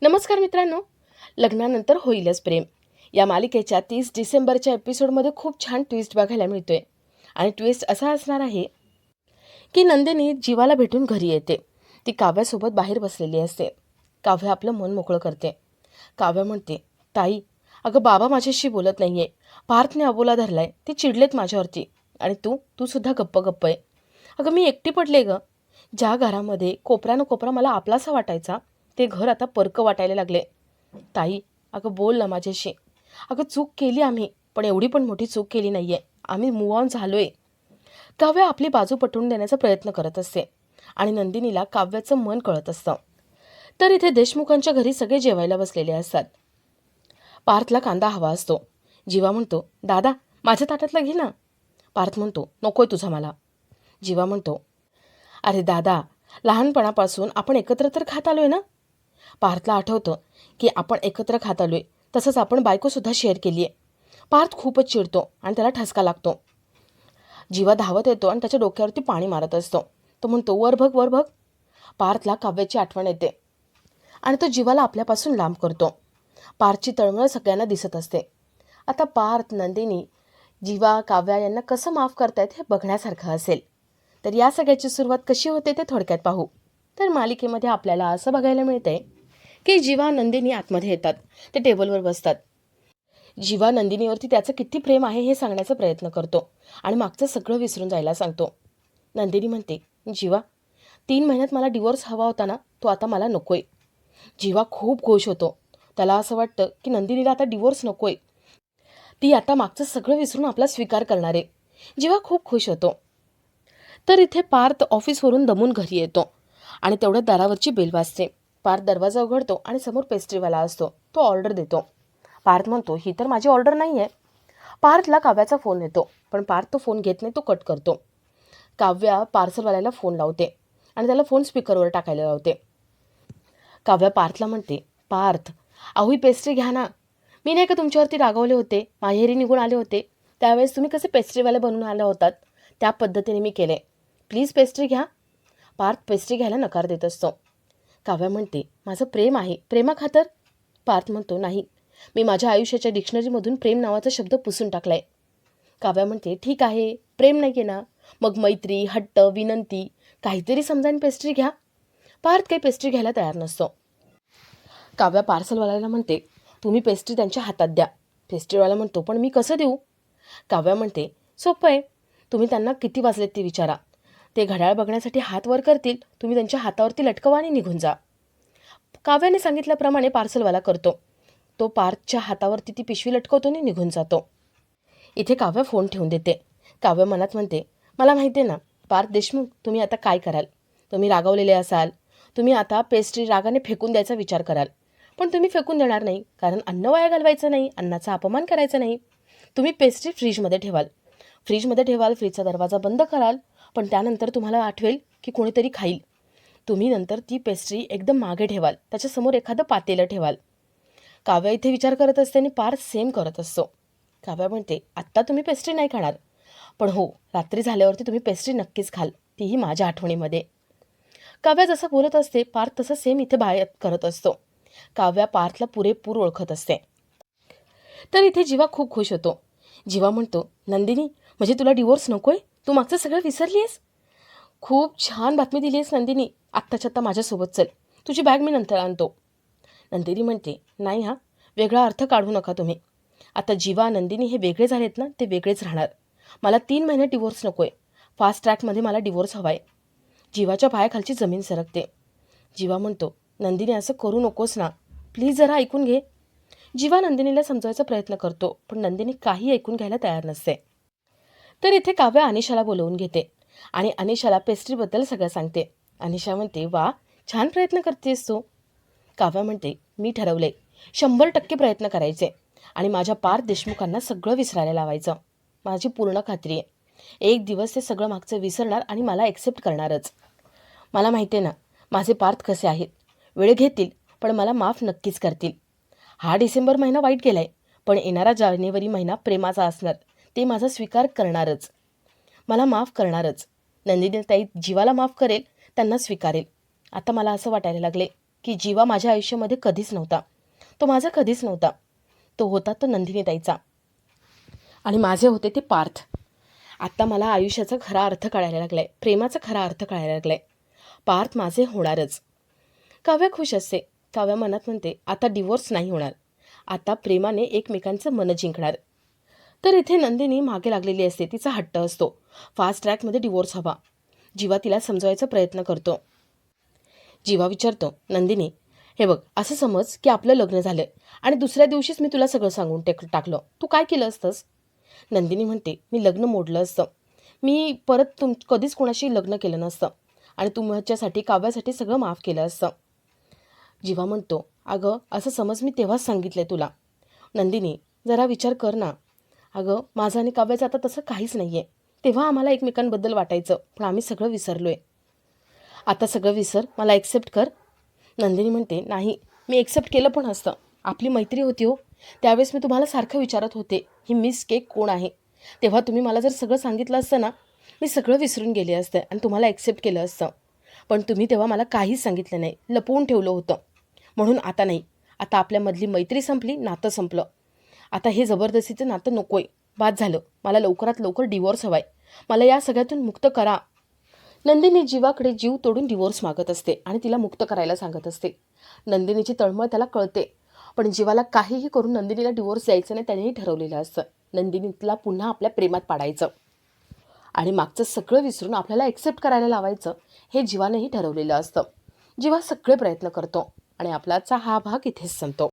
नमस्कार मित्रांनो. लग्नानंतर होईलच प्रेम या मालिकेच्या 30 डिसेंबरच्या एपिसोडमध्ये खूप छान ट्विस्ट बघायला मिळतोय. आणि ट्विस्ट असा असणार आहे की नंदिनी जीवाला भेटून घरी येते. ती काव्यासोबत बाहेर बसलेली असते. काव्य आपलं मन मोकळं करते. काव्य म्हणते, ताई, अगं बाबा माझ्याशी बोलत नाहीये. पार्थने अबोला धरलाय. ते चिडलेत माझ्यावरती. आणि तू तू सुद्धा गप्प गप्प आहे. अगं मी एकटी पडले ग. ज्या घरामध्ये कोपऱ्यानं कोपरा मला आपलासा वाटायचा, ते घर आता परकं वाटायला लागले. ताई, अगं बोल ना माझ्याशी. अगं चूक केली आम्ही, पण एवढी पण मोठी चूक केली नाहीये. आम्ही मूव ऑन झालोय. काव्य आपली बाजू पटवून देण्याचा प्रयत्न करत असते आणि नंदिनीला काव्याचं मन कळत असतं. तर इथे देशमुखांच्या घरी सगळे जेवायला बसलेले असतात. पार्थला कांदा हवा असतो. जीवा म्हणतो, दादा माझ्या ताटातला घे ना. पार्थ म्हणतो, नकोय तुझा मला. जीवा म्हणतो, अरे दादा, लहानपणापासून आपण एकत्र तर खात आलोय ना. पार्थला आठवतं की आपण एकत्र खात आलोय, तसंच आपण बायकोसुद्धा शेअर केली आहे. पार्थ खूपच चिडतो आणि त्याला ठसका लागतो. जीवा धावत येतो आणि त्याच्या डोक्यावरती पाणी मारत असतो. तो म्हणतो, वर बघ वर बघ. पार्थला काव्याची आठवण येते आणि तो जीवाला आपल्यापासून लांब करतो. पार्थची तळमळ सगळ्यांना दिसत असते. आता पार्थ, नंदिनी, जीवा, काव्या यांना कसं माफ करतायत हे बघण्यासारखं असेल. तर या सगळ्याची सुरुवात कशी होते ते थोडक्यात पाहू. तर मालिकेमध्ये आपल्याला असं बघायला मिळतंय की जीवा, नंदिनी आतमध्ये येतात. ते टेबलवर बसतात. जीवा नंदिनीवरती त्याचं किती प्रेम आहे हे सांगण्याचा प्रयत्न करतो आणि मागचं सगळं विसरून जायला सांगतो. नंदिनी म्हणते, जीवा, 3 महिन्यात मला डिवोर्स हवा होता ना, तो आता मला नकोय. जीवा खूप खुश होतो. त्याला असं वाटतं की नंदिनीला आता डिवोर्स नकोय. ती आता मागचं सगळं विसरून आपला स्वीकार करणार आहे. जीवा खूप खुश होतो. तर इथे पार्थ ऑफिसवरून दमून घरी येतो आणि तेवढ्यात दारावरची बेल वाजते. पार्थ दरवाजा उघडतो आणि समोर पेस्ट्रीवाला असतो. तो ऑर्डर देतो. पार्थ म्हणतो, ही तर माझी ऑर्डर नाही आहे. पार्थला काव्याचा फोन येतो, पण पार्थ तो फोन घेत नाही, तो कट करतो. काव्या पार्सलवाल्याला फोन लावते आणि त्याला फोन स्पीकरवर टाकायला लावते. काव्या पार्थला म्हणते, पार्थ, अहो ही पेस्ट्री घ्या ना. मी नाही का तुमच्यावरती रागवले होते, माहेरी निघून आले होते, त्यावेळेस तुम्ही कसे पेस्ट्रीवाले बनून आले होतात, त्या पद्धतीने मी केले. प्लीज पेस्ट्री घ्या. पार्थ पेस्ट्री घ्यायला नकार देत असतो. काव्या म्हणते, माझं प्रेम आहे, प्रेमाखातर. पार्थ म्हणतो, नाही, मी माझ्या आयुष्याच्या डिक्शनरीमधून प्रेम नावाचा शब्द पुसून टाकलाय. काव्या म्हणते, ठीक आहे, प्रेम नाही आहे ना, मग मैत्री, हट्ट, विनंती, काहीतरी समजावून पेस्ट्री घ्या. पार्थ काही पेस्ट्री घ्यायला तयार नसतो. काव्या पार्सलवाल्याला म्हणते, तुम्ही पेस्ट्री त्यांच्या हातात द्या. पेस्ट्रीवाला म्हणतो, पण मी कसं देऊ. काव्या म्हणते, सोपं आहे, तुम्ही त्यांना किती वाजलेत ते विचारा. ते घड्याळ बघण्यासाठी हात वर करतील, तुम्ही त्यांच्या हातावरती लटकवा आणि निघून जा. काव्याने सांगितल्याप्रमाणे पार्सलवाला करतो. तो पार्थच्या हातावरती ती पिशवी लटकवतो आणि निघून जातो. इथे काव्या फोन ठेवून देते. काव्य मनात म्हणते, मला माहिती आहे ना पार्थ देशमुख, तुम्ही आता काय कराल. तुम्ही रागावलेले असाल. तुम्ही आता पेस्ट्री रागाने फेकून द्यायचा विचार कराल. पण तुम्ही फेकून देणार नाही, कारण अन्न वाया घालवायचं नाही, अन्नाचा अपमान करायचा नाही. तुम्ही पेस्ट्री फ्रीजमध्ये ठेवाल. फ्रीजचा दरवाजा बंद कराल, पण त्यानंतर तुम्हाला आठवेल की कोणीतरी खाईल. तुम्ही नंतर ती पेस्ट्री एकदम मागे ठेवाल, त्याच्यासमोर एखादं पातेलं ठेवाल. काव्या इथे विचार करत असते आणि पार्थ सेम करत असतो. काव्या म्हणते, आत्ता तुम्ही पेस्ट्री नाही खाणार, पण हो, रात्री झाल्यावरती तुम्ही पेस्ट्री नक्कीच खाल, तीही माझ्या आठवणीमध्ये. काव्या जसं बोलत असते, पार्थ तसं सेम इथे बाहेर करत असतो. काव्या पार्थला पुरेपूर ओळखत असते. तर इथे जीवा खूप खुश होतो. जीवा म्हणतो, नंदिनी, म्हणजे तुला डिवोर्स नकोय, तू मागचं सगळं विसरली आहेस. खूप छान बातमी दिली आहेस नंदिनी, आत्ताच्या आत्ता माझ्यासोबत चल, तुझी बॅग मी नंतर आणतो. नंदिनी म्हणते, नाही हा, वेगळा अर्थ काढू नका तुम्ही. आता जीवा, नंदिनी हे वेगळे झालेत ना, ते वेगळेच राहणार. मला 3 महिने डिवोर्स नको आहे. फास्ट ट्रॅकमध्ये मला डिवोर्स हवा आहे. जीवाच्या पायाखालची जमीन सरकते. जीवा म्हणतो, नंदिनी असं करू नकोस ना, प्लीज जरा ऐकून घे. जीवा नंदिनीला समजवायचा प्रयत्न करतो, पण नंदिनी काही ऐकून घ्यायला तयार नसते. तर इथे काव्या अनिशाला बोलवून घेते आणि अनिशाला पेस्ट्रीबद्दल सगळं सांगते. अनिशा म्हणते, वा, छान प्रयत्न करतेस तू. काव्या म्हणते, मी ठरवले 100% प्रयत्न करायचे आणि माझ्या पार्थ देशमुखांना सगळं विसरायला लावायचं. माझी पूर्ण खात्री आहे, एक दिवस ते सगळं मागचं विसरणार आणि मला ॲक्सेप्ट करणारच. मला माहिती आहे ना माझे पार्थ कसे आहेत. वेळ घेतील, पण मला माफ नक्कीच करतील. हा डिसेंबर महिना वाईट गेलाय, पण येणारा जानेवारी महिना प्रेमाचा असणार. ते माझा स्वीकार करणारच, मला माफ करणारच. नंदिनी ताई जीवाला माफ करेल, त्यांना स्वीकारेल. आता मला असं वाटायला लागले की जीवा माझ्या आयुष्यामध्ये कधीच नव्हता. तो माझा कधीच नव्हता. तो होता तो नंदिनीताईचा. आणि माझे होते ते पार्थ. आत्ता मला आयुष्याचा खरा अर्थ कळायला लागलाय. प्रेमाचा खरा अर्थ कळायला लागलाय. पार्थ माझे होणारच. काव्या खुश असते. काव्या मनात म्हणते, आता डिवोर्स नाही होणार. आता प्रेमाने एकमेकांचं मन जिंकणार. तर इथे नंदिनी मागे लागलेली असते. तिचा हट्ट असतो, फास्ट ट्रॅकमध्ये डिवोर्स हवा. जीवा तिला समजवायचा प्रयत्न करतो. जीवा विचारतो, नंदिनी हे बघ, असं समज की आपलं लग्न झालं आणि दुसऱ्या दिवशीच मी तुला सगळं सांगून टाकलं. तू काय केलं असतंस? नंदिनी म्हणते, मी लग्न मोडलं असतं. मी परत कधीच कोणाशी लग्न केलं नसतं आणि तुमच्यासाठी काव्यासाठी सगळं माफ केलं असतं. जीवा म्हणतो, अगं असं समज मी तेव्हाच सांगितलं तुला. नंदिनी जरा विचार कर ना. अगं माझं आणि काव्याचं आता तसं काहीच नाही आहे. तेव्हा आम्हाला एकमेकांबद्दल वाटायचं, पण आम्ही सगळं विसरलो आहे. आता सगळं विसर, मला ॲक्सेप्ट कर. नंदिनी म्हणते, नाही मी ॲक्सेप्ट केलं पण असतं. आपली मैत्री होती हो. त्यावेळेस मी तुम्हाला सारखं विचारत होते, ही मिस के कोण आहे? तेव्हा तुम्ही मला जर सगळं सांगितलं असतं ना, मी सगळं विसरून गेले असते आणि तुम्हाला ॲक्सेप्ट केलं असतं. पण तुम्ही तेव्हा मला काहीच सांगितलं नाही, लपवून ठेवलं होतं. म्हणून आता नाही. आता आपल्यामधली मैत्री संपली, नातं संपलं. आता हे जबरदस्तीचं नातं नको आहे. बाद झालं. मला लवकरात लवकर डिवोर्स हवा आहे. मला या सगळ्यातून मुक्त करा. नंदिनी जीवाकडे जीव तोडून डिवोर्स मागत असते आणि तिला मुक्त करायला सांगत असते. नंदिनीची तळमळ त्याला कळते, पण जीवाला काहीही करून नंदिनीला डिवोर्स द्यायचं नाही त्यानेही ठरवलेलं असतं. नंदिनीला पुन्हा आपल्या प्रेमात पाडायचं आणि मागचं सगळं विसरून आपल्याला ॲक्सेप्ट करायला लावायचं हे जीवानेही ठरवलेलं असतं. जीवा सगळे प्रयत्न करतो आणि आपलाचा हा भाग इथेच संपतो.